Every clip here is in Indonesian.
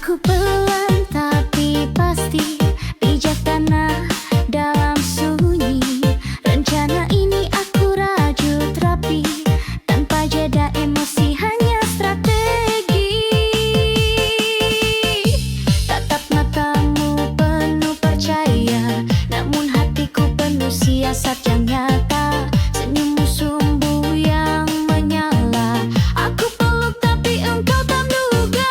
Aku pelan tapi pasti, bijaksana dalam sunyi. Rencana ini aku rajut rapi, tanpa jeda emosi hanya strategi. Tatap matamu penuh percaya, namun hatiku penuh siasat yang nyata. Senyummu sumbu yang menyala, aku peluk tapi engkau tak menduga.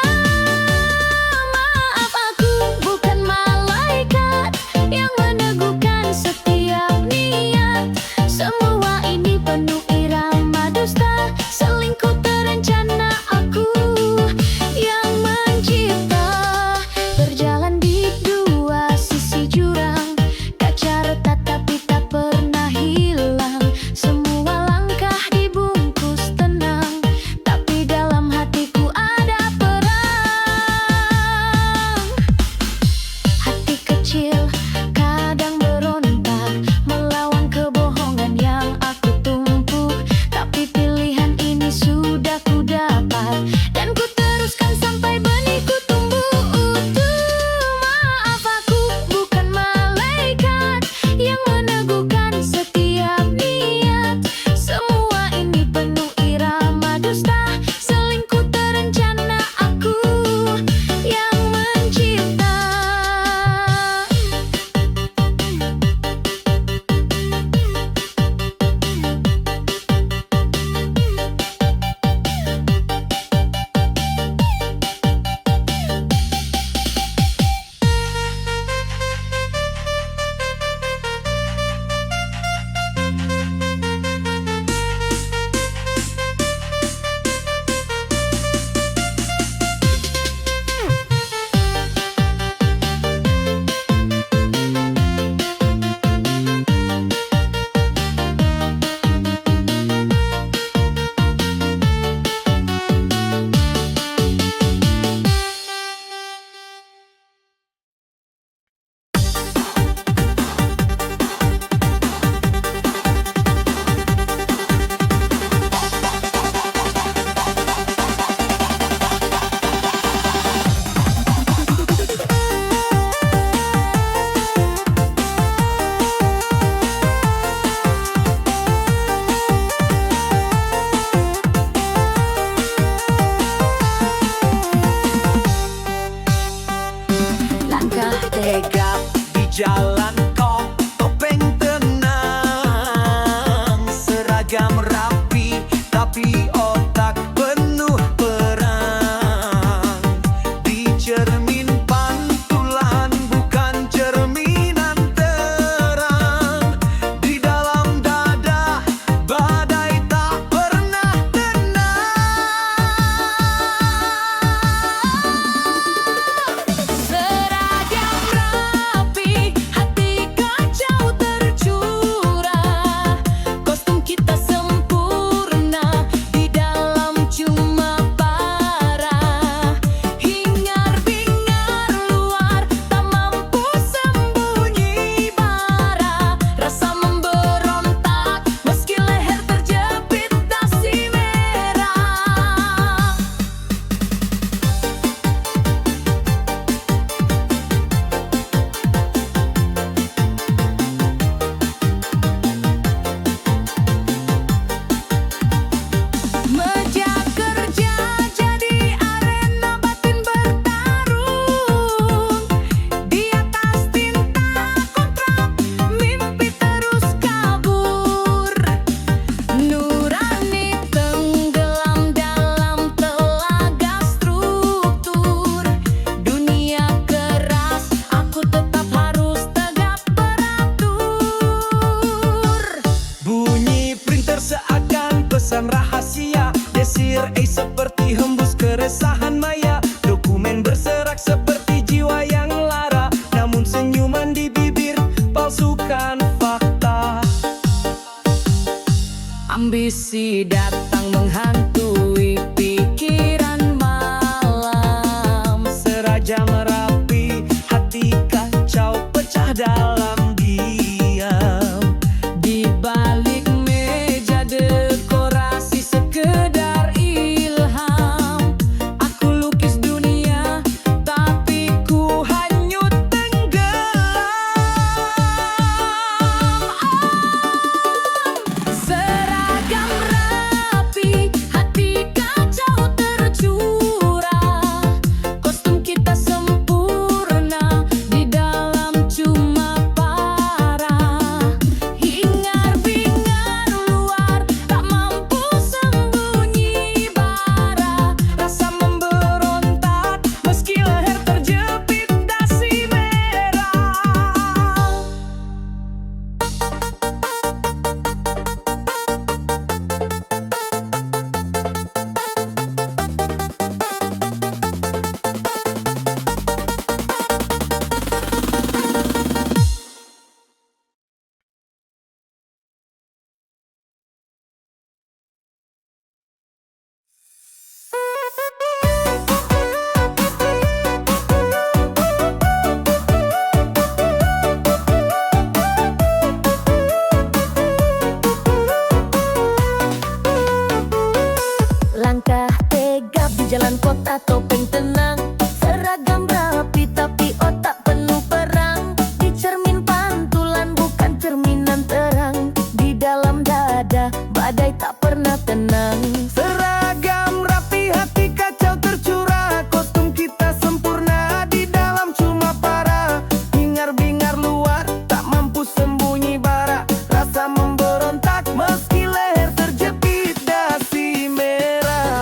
jalan kota topeng tenang. Seragam rapi tapi otak penuh perang. Di cermin pantulan bukan cerminan terang. Di dalam dada badai tak pernah tenang. Seragam rapi, hati kacau tercurah. Kostum kita sempurna, di dalam cuma parah. Bingar-bingar luar, tak mampu sembunyi bara. Rasa memberontak meski leher terjepit dasi merah.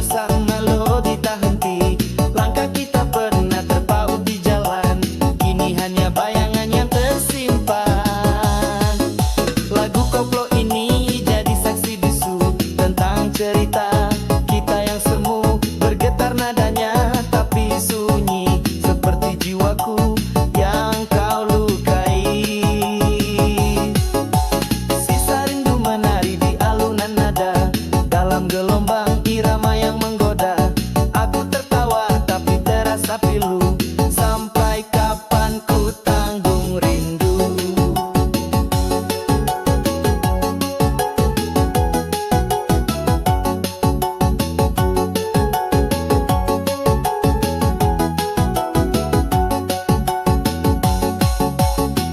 sang melodi tak henti. Langkah kita pernah terpaut di jalan, kini hanya bayangan yang tersimpan. Lagu koplo ini jadi saksi bisu tentang cerita kita yang semu. Bergetar nadanya tapi sunyi, seperti jiwaku yang kau lukai. Sisa rindu menari di alunan nada, dalam gelombang irama yang menggoda. Aku tertawa tapi terasa pilu, sampai kapan ku tanggung rindu.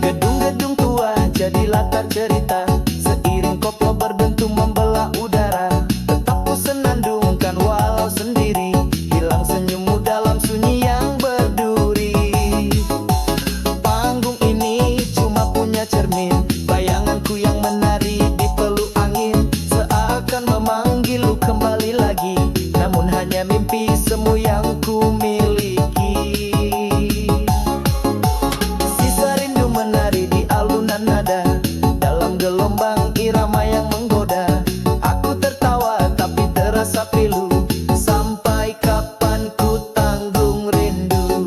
Gedung-gedung tua jadi latar cerita, seiring koplo berdentum membelah udara. Tetap ku senandungkan walau sendiri, hilang senyummu dalam sunyi yang berduri. Panggung ini cuma punya cermin, bayanganku yang menari di peluk angin, seakan memanggilku kembali lagi, namun hanya mimpi semu yang ku miliki. Sisa rindu menari di alunan nada, dalam gelombang irama yang menggoda. Aku tertawa tapi terasa pilu, sampai kapan ku tanggung rindu.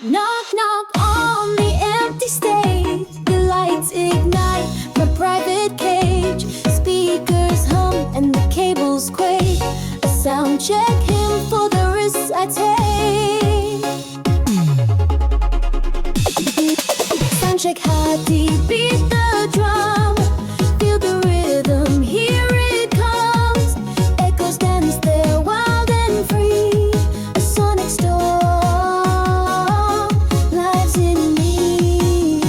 Knock, knock on the empty stage. The lights ignite my private cage. Speakers hum and the cables quake. A sound check him for the risks I take. Sound check, hati, beat the drum. Feel the rhythm, here it comes. Echoes dance there wild and free. A sonic storm lives in me.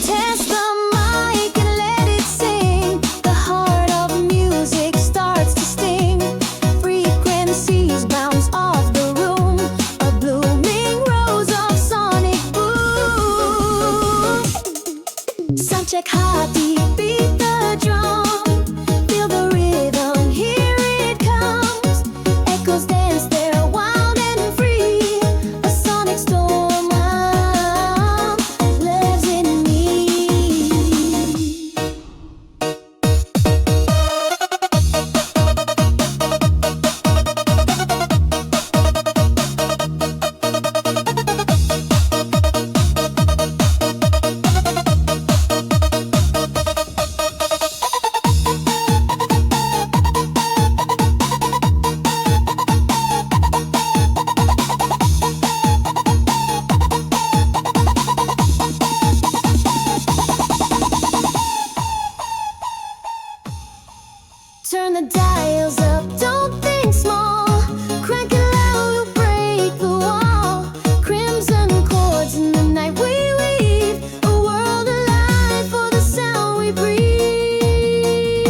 Test the mic and let it sing. The heart of music starts to sting. Frequencies bounce off the room. A blooming rose of sonic boom. Sound check, hati, beat the drum. Feel the rhythm, here it comes. Echoes dance there wild and free. A sonic storm lives in me. Turn the dials up, don't think small. Crank it loud, we'll break the wall. Crimson chords in the night we weave. A world alive for the sound we breathe.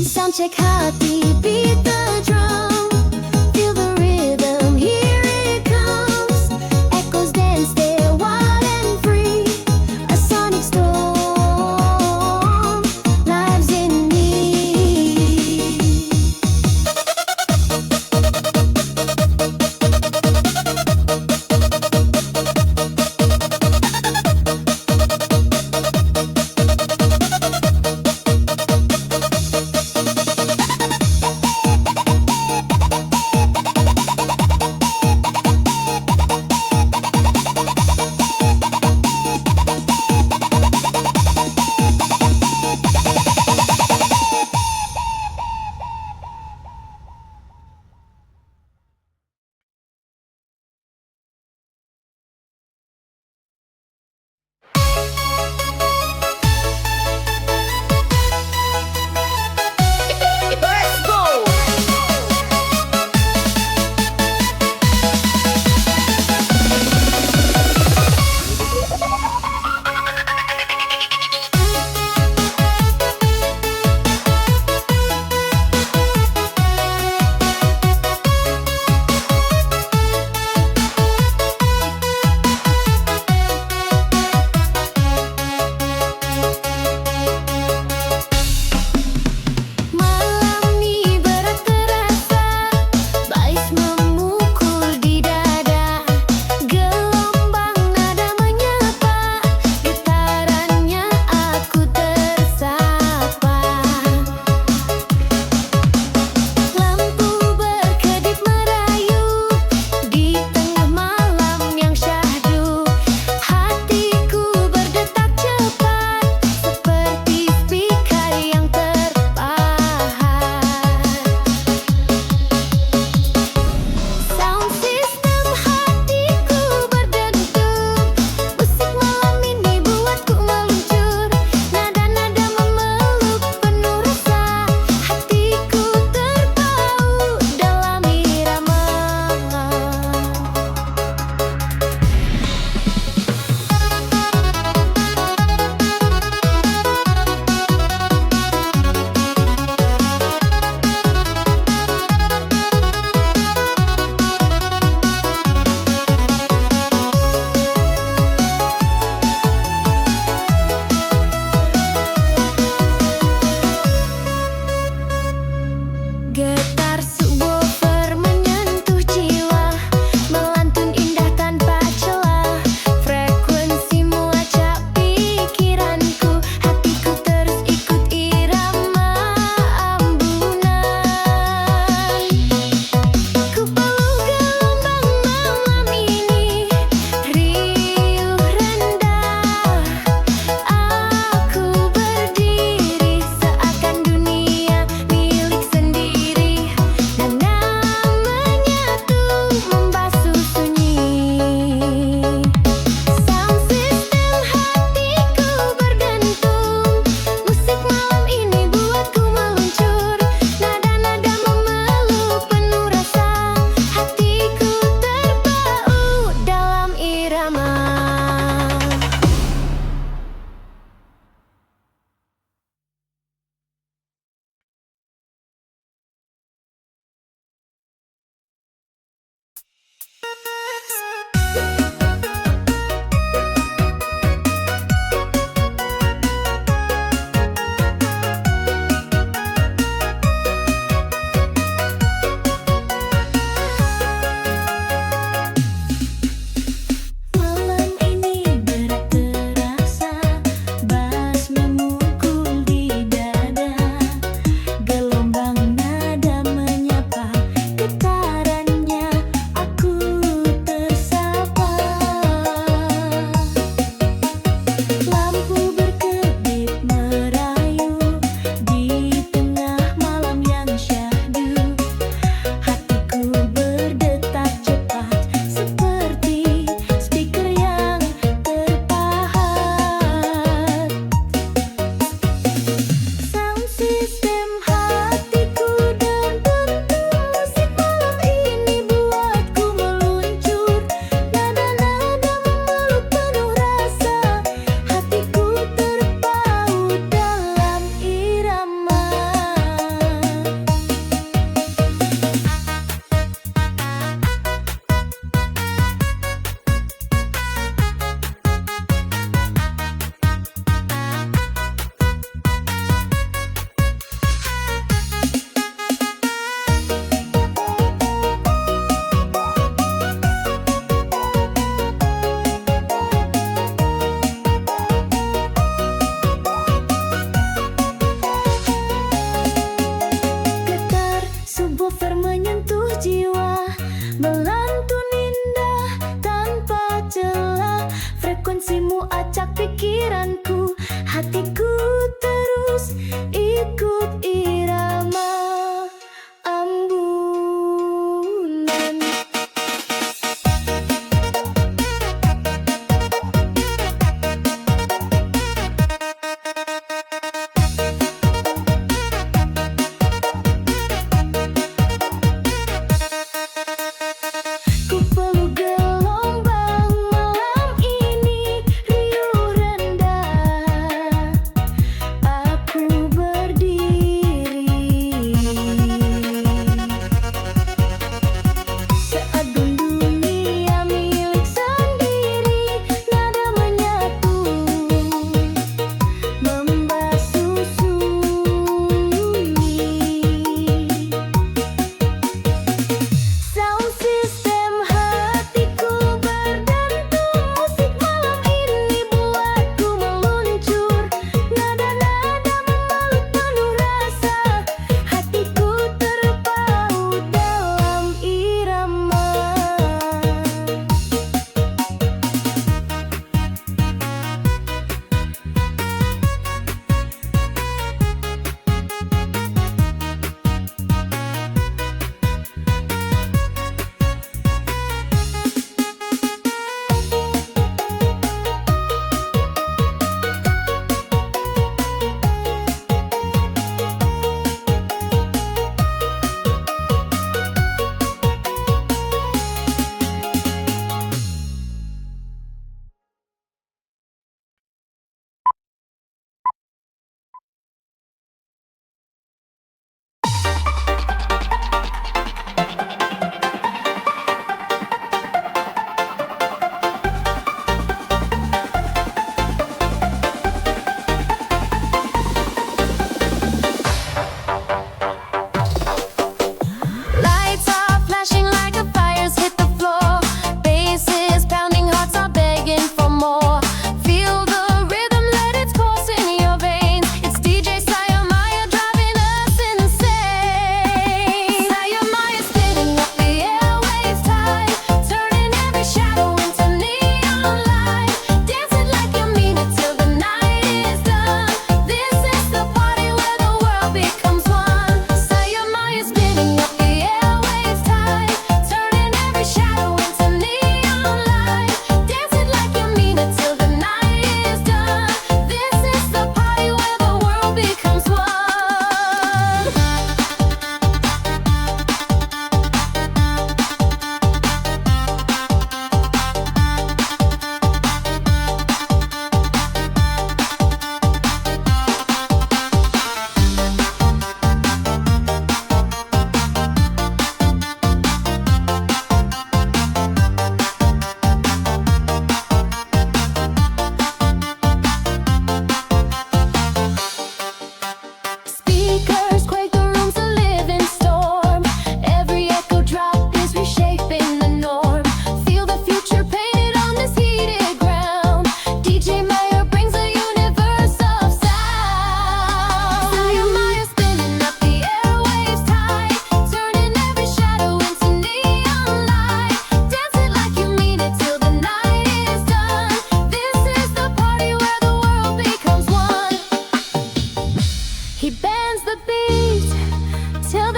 Sound check, hati, beat the drum. Feel the rhythm, here it comes. Echoes dance there wild and free. A sonic storm lives in me.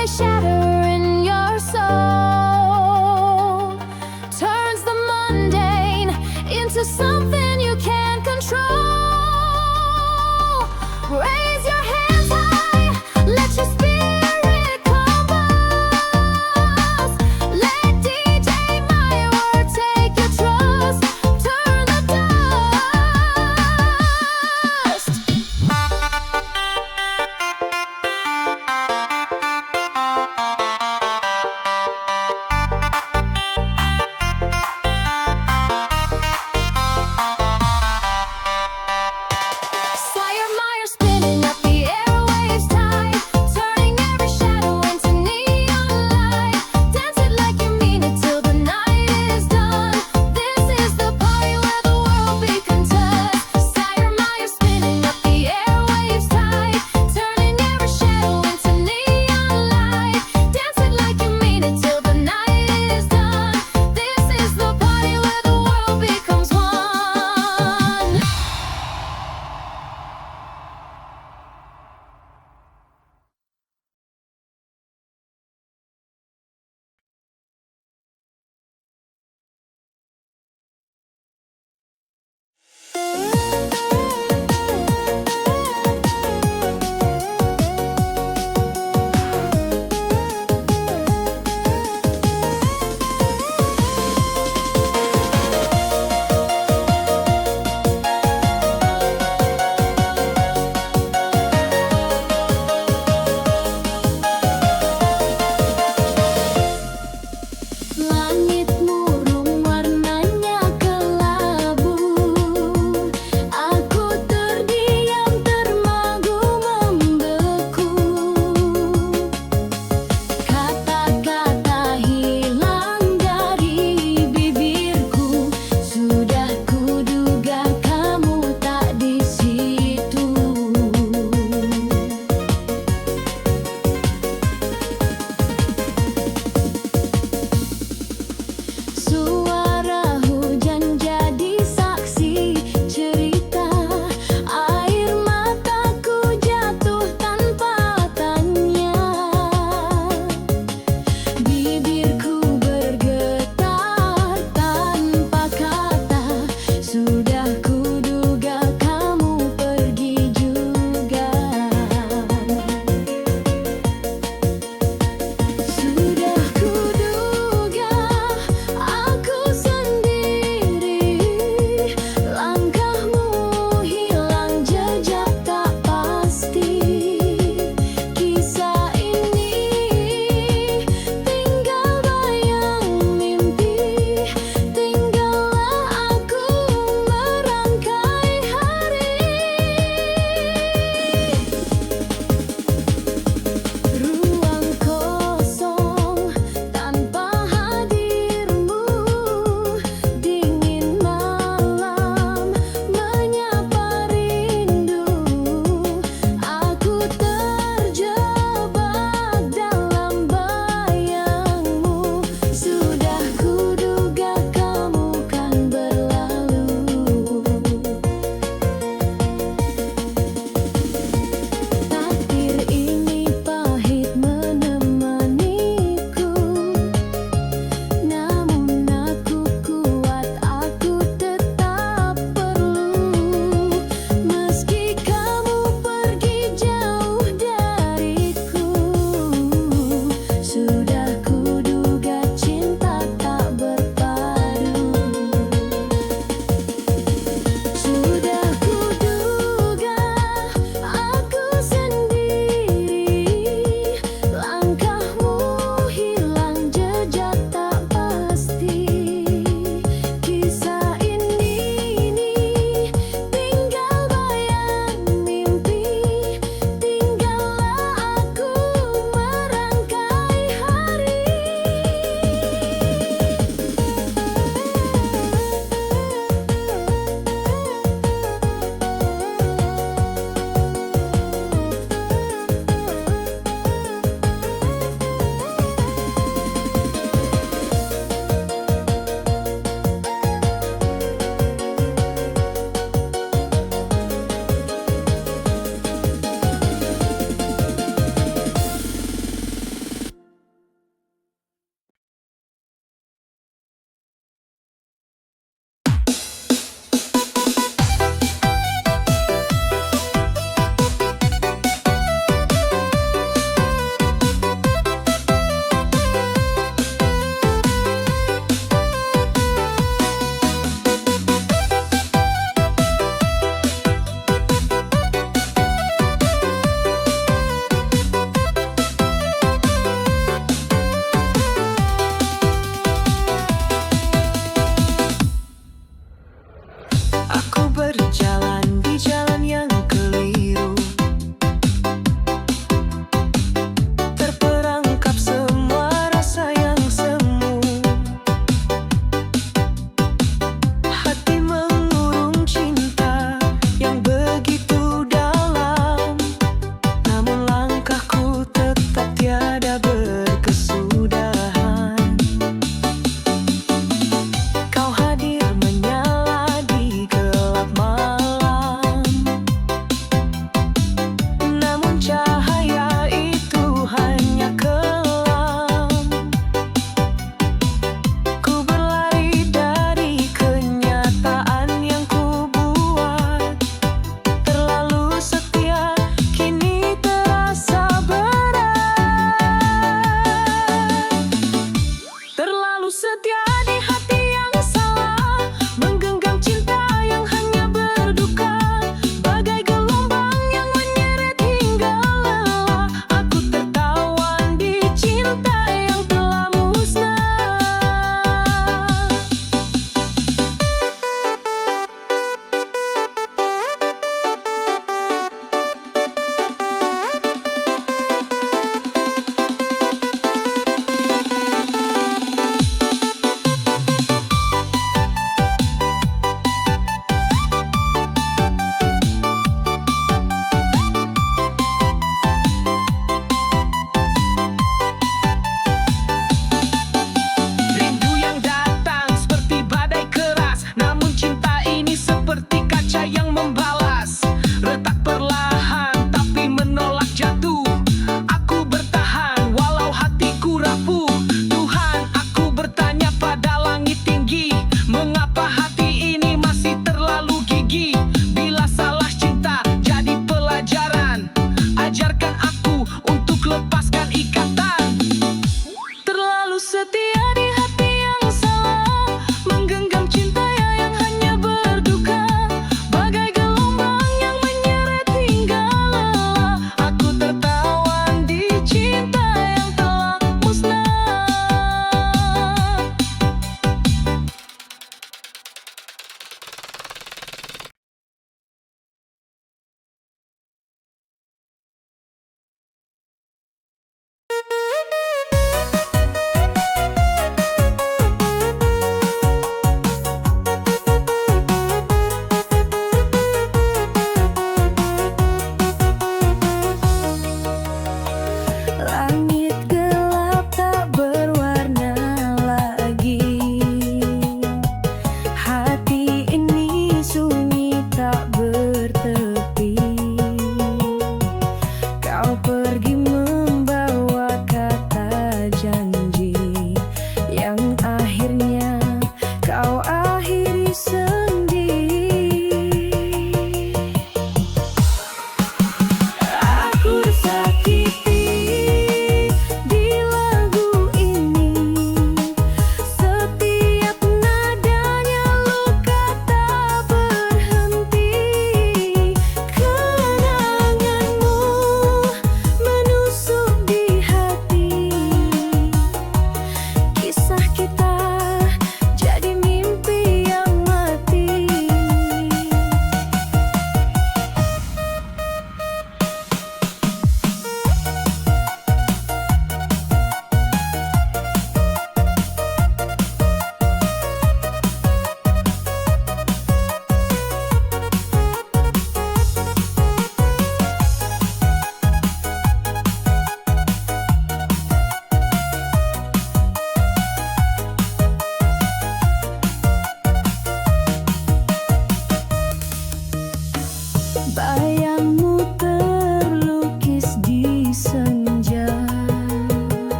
they shatter in your soul. Turns the mundane into something you can't control. Raise your hands high, let your spirit combust. Let DJ My Word take your trust. Turn the dust. Swire Meyer spinning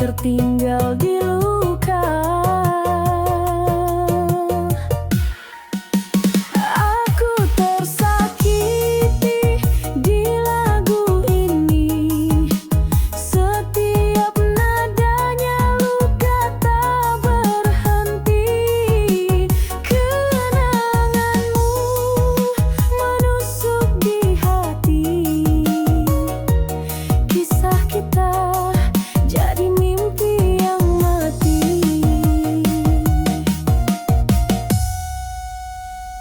tertinggal di luka. Aku tersakiti di lagu ini, setiap nadanya luka tak berhenti. Kenanganmu menusuk di hati, kisah kita jadi mimpi yang mati.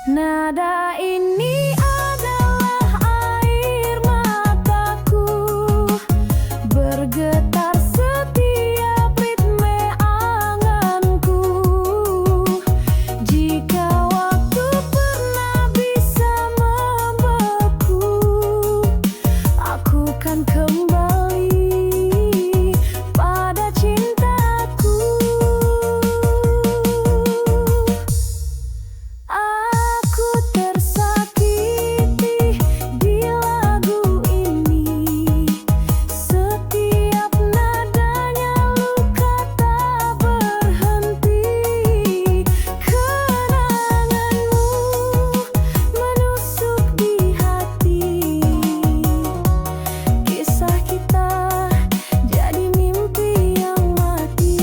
Nada ini adalah air mataku, bergetar setiap ritme anganku. Jika waktu pernah bisa membeku, aku kan kembali pada cintaku. Aku tersakiti di lagu ini, setiap nadanya luka tak berhenti. Kenanganmu menusuk di hati, kisah kita jadi mimpi yang mati.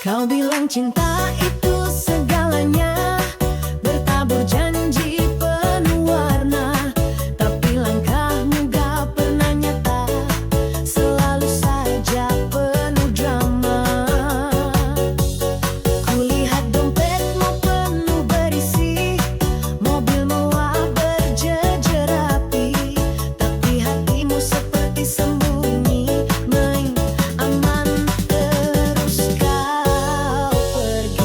Kau bilang cinta itu segalanya, bertabur janji penuh warna, tapi langkahmu gak pernah nyata, selalu saja penuh drama. Kulihat dompetmu penuh berisi, mobil mewah berjejer rapi, tapi hatimu seperti sembunyi, main aman terus kau pergi.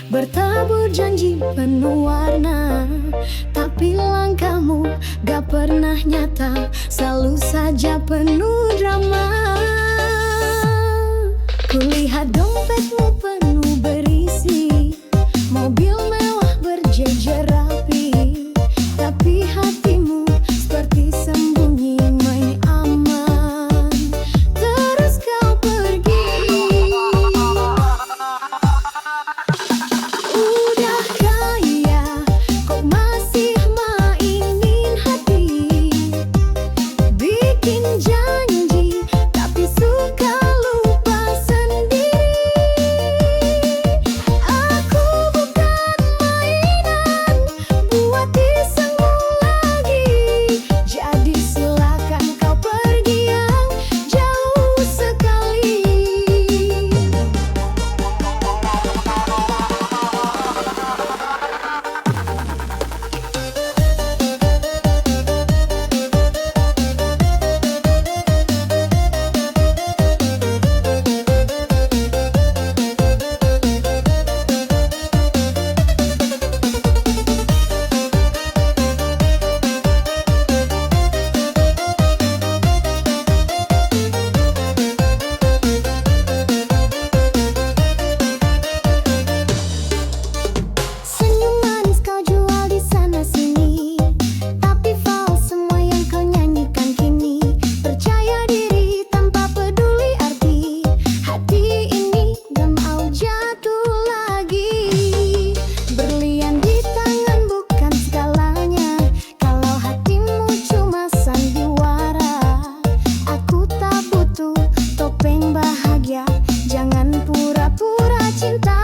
Bertabur janji penuh warna, tapi langkahmu gak pernah nyata, selalu saja penuh drama. Kulihat dompetmu penuh berisi, mobil mewah berjejer rapi, tapi hatimu seperti sembunyi main aman. Terus kau pergi. Udah kaya, kok masih mainin hati, bikin janji tapi suka lupa sendiri. Aku bukan mainan buat isengmu lagi, jadi silakan kau pergi yang jauh sekali. Senyum manis kau jual di sana sini, tapi fals semua yang kau nyanyikan kini. Percaya diri tanpa peduli arti, hati ini gak mau jatuh lagi. Berlian di tangan bukan segalanya, kalau hatimu cuma sandiwara. Aku tak butuh topeng bahagia, jangan pura-pura cinta.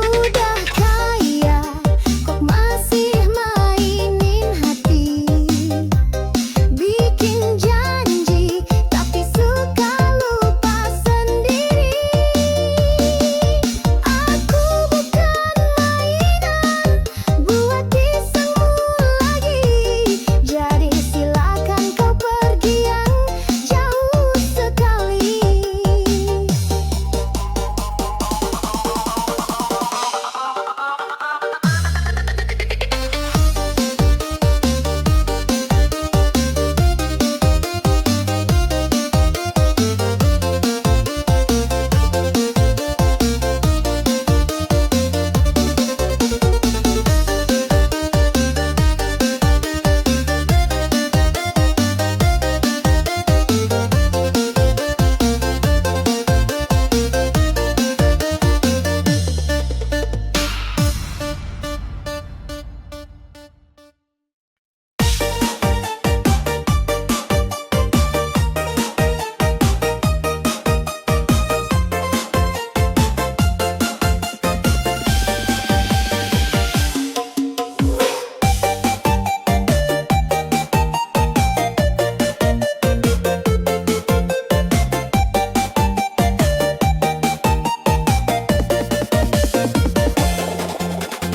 Udah kaya, kok masih mainin hati, bikin janji tapi suka lupa sendiri. Aku bukan mainan buat isengmu lagi, jadi silakan kau pergi yang jauh sekali.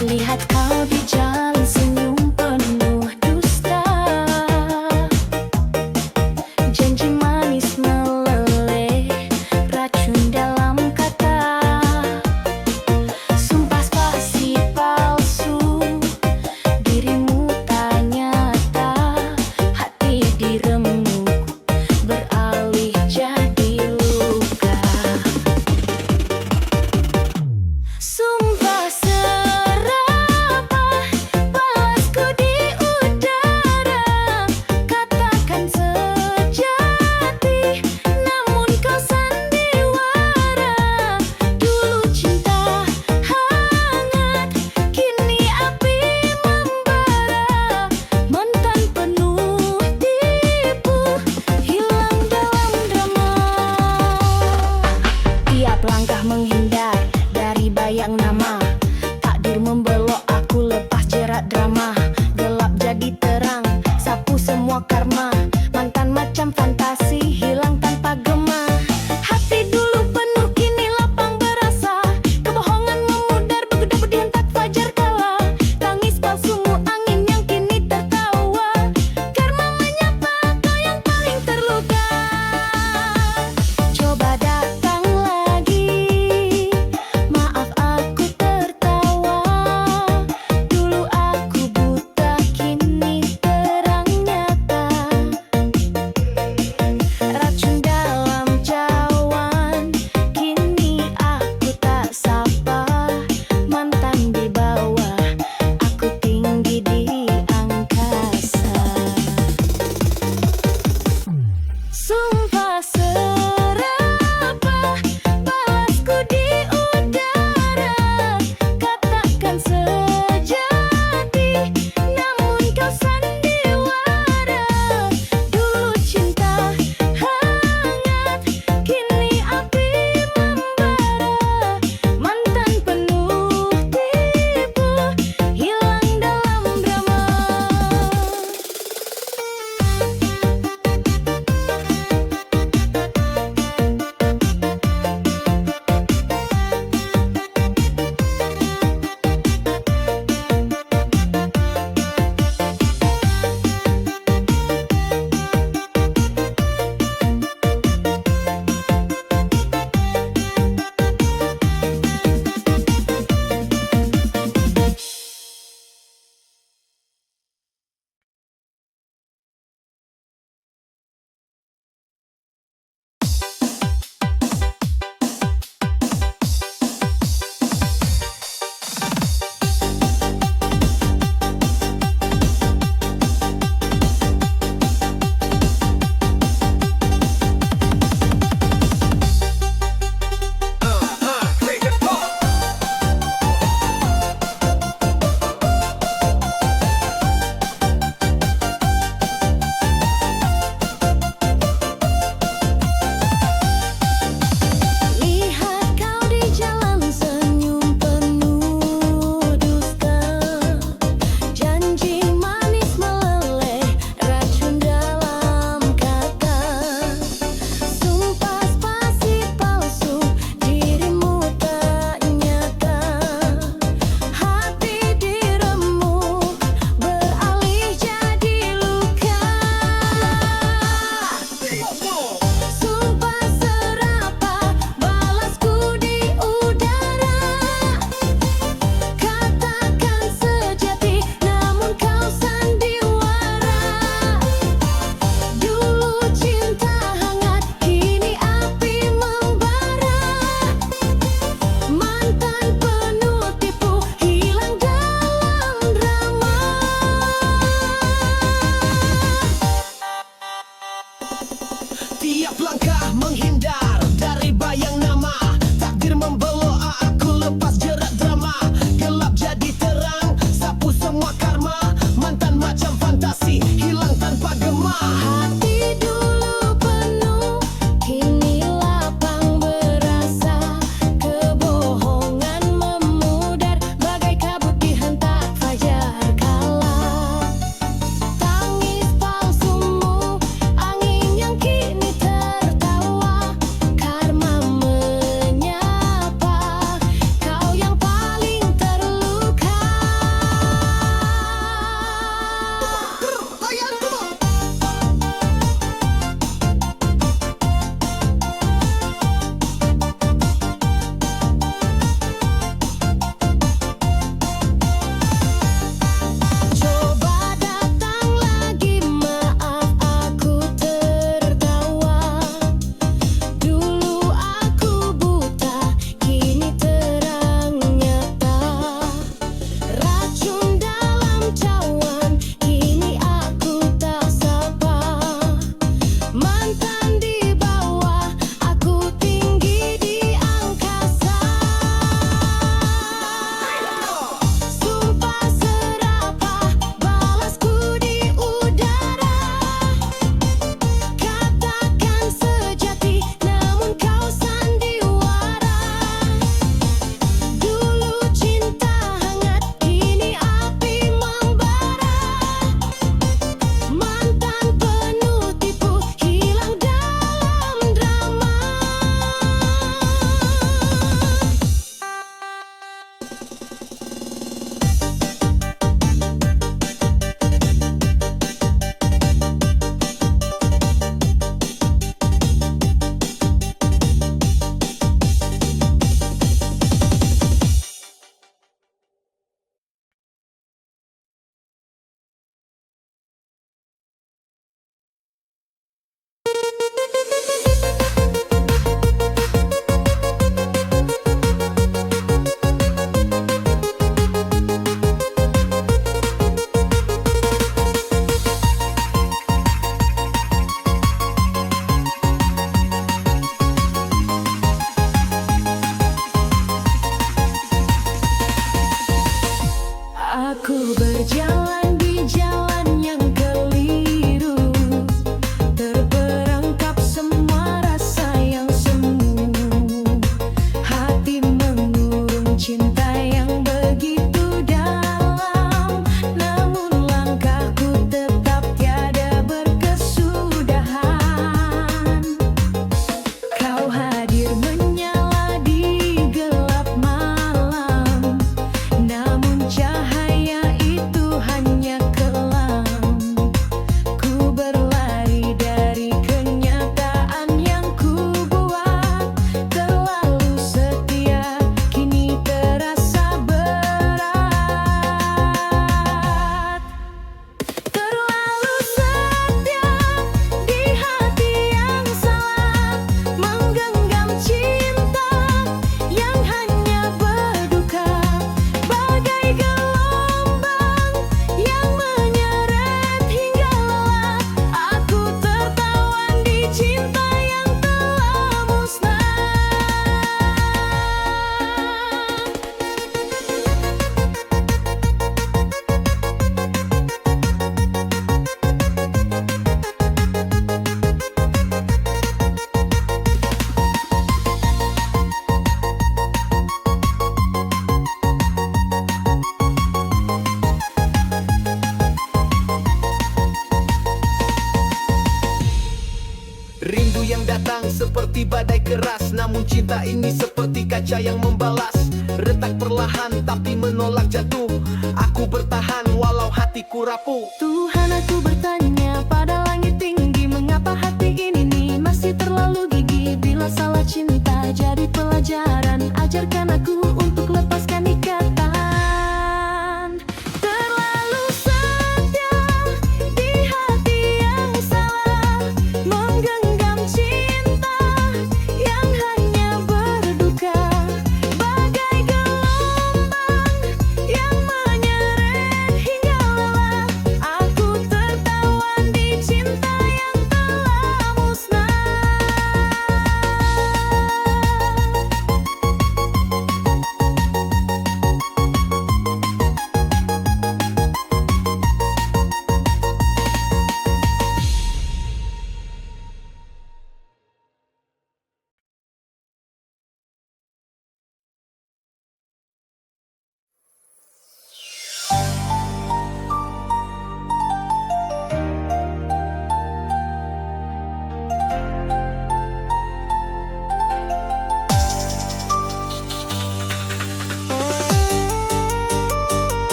Lihat kau di jalan senyum penuh dusta, janji manis meleleh, racun dalam kata, sumpah spasi palsu, dirimu tak nyata, hati diremuk beralih jadi luka. Sumpah serapah balasku di udara, katakan sejati, namun kau sandiwara. Dulu cinta hangat, kini api membara, mantan penuh tipu, hilang dalam drama. Tiap langkah menghindar dari bayang nama, takdir membelok aku lepas jerat drama. Gelap jadi terang, sapu semua karma, mantan macam fantasi hilang tanpa gema. Hati dulu penuh kini lapang berasa, kebohongan memudar begedap dihentak fajar kala. Tangis palsumu angin yang kini tertawa, karma menyapa susah menghindar dari bayang nama. Takdir membelok aku lepas jerat drama. Gelap jadi terang, sapu semua karma. Mantan macam fantasi, hilang tanpa gema. Hati dulu penuh, kini lapang berasa. Kebohongan memudar, bagai kabut dihentak fajar kala. Tangis palsumu, angin yang kini tertawa. Karma menyapa, kau yang paling terluka. Coba datang lagi, maaf aku tertawa. Dulu aku buta, kini terang nyata. Racun dalam cawan, kini aku tak sapa. Mantan di bawah, aku tinggi di angkasa. Sumpah serapah, balasku di udara. Katakan sejati, namun kau sandiwara. Dulu cinta hangat, kini api membara. Mantan penuh tipu, hilang dalam drama. Aku berjalan di jalan yang keliru, terperangkap semua rasa yang semu. Hati mengurung cinta yang begitu dalam, namun langkahku tetap tiada berkesudahan. Kau hadir menyala di gelap malam, namun cahaya itu hanya kelam. Ku berlari dari kenyataan yang ku buat. Terlalu setia, kini terasa berat. Terlalu setia di hati yang salah, menggenggam cinta yang hanya berduka. Bagai gelombang yang menyeret hingga lelah, aku tertawan di cinta yang telah musnah. Rindu yang datang seperti badai keras, namun cinta ini seperti kaca yang membalas. Retak perlahan tapi menolak jatuh. Aku bertahan walau hatiku rapuh. Tuhan, aku bertanya,